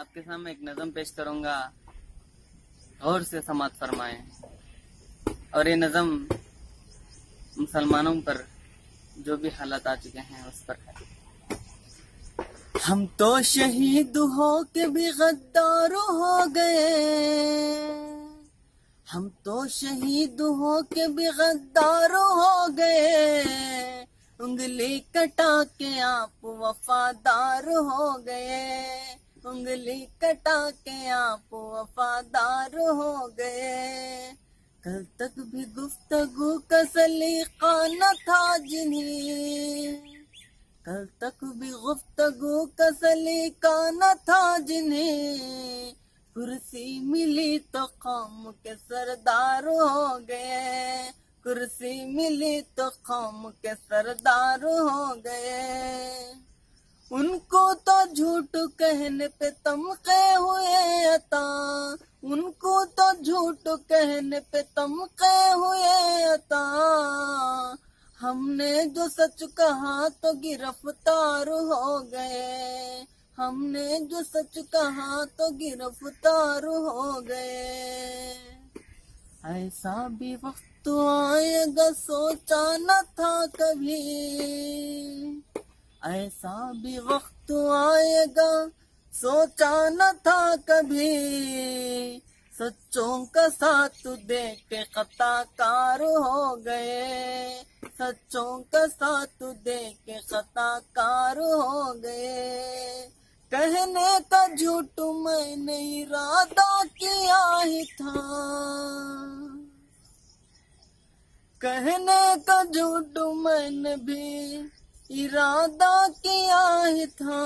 आपके सामने एक नज़म पेश करूंगा, गौर से समाअत फरमाएं। और ये नज़म मुसलमानों पर जो भी हालात आ चुके हैं उस पर है। हम तो शहीद हो के भी गद्दार हो गए, हम तो शहीद हो के भी गद्दार हो गए, उंगली कटा के आप वफादार हो गए, उंगली कटा के आप वफादार हो गए। कल तक भी गुफ्तगू का सलीका न था जिन्हें, कल तक भी गुफ्तगू का सलीका न था जिन्हें, कुर्सी मिली तो कौम के सरदार हो गए, कुर्सी मिली तो कौम के सरदार हो गए। उनको तो झूठ कहने पे तमके हुए अता, उनको तो झूठ कहने पे तमके हुए अता, हमने जो सच कहा तो गिरफ्तार हो गए, हमने जो सच कहा तो गिरफ्तार हो गए। ऐसा भी वक्त आएगा सोचा न था कभी, ऐसा भी वक्त आएगा सोचा न था कभी, सच्चों का साथ दे के खताकार हो गए, सच्चों का साथ दे के खताकार हो गए। कहने का झूठ मैंने इरादा किया ही था, कहने का झूठ मैंने भी इरादा किया ही था,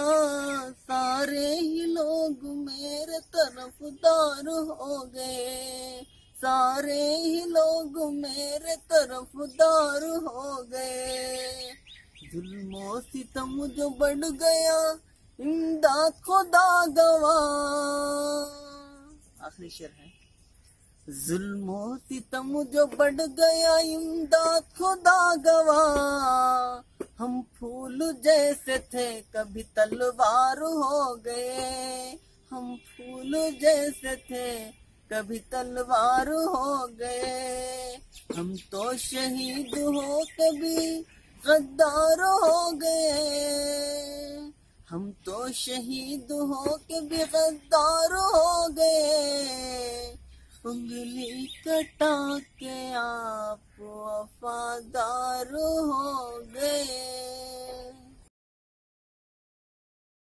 सारे ही लोग मेरे तरफदार हो गए, सारे ही लोग मेरे तरफदार हो गए। जुल्मों सितम जो बढ़ गया इमदाद खुदा गवा, आखिरी शेर है। जुल्मों सितम जो बढ़ गया इमदाद खुदा गवा, हम फूल जैसे थे कभी तलवार हो गए, हम फूल जैसे थे कभी तलवार हो गए। हम तो शहीद हो कभी गद्दार हो गए, हम तो शहीद हो कभी गद्दार हो गए, उंगली कटा के आप वफादार हो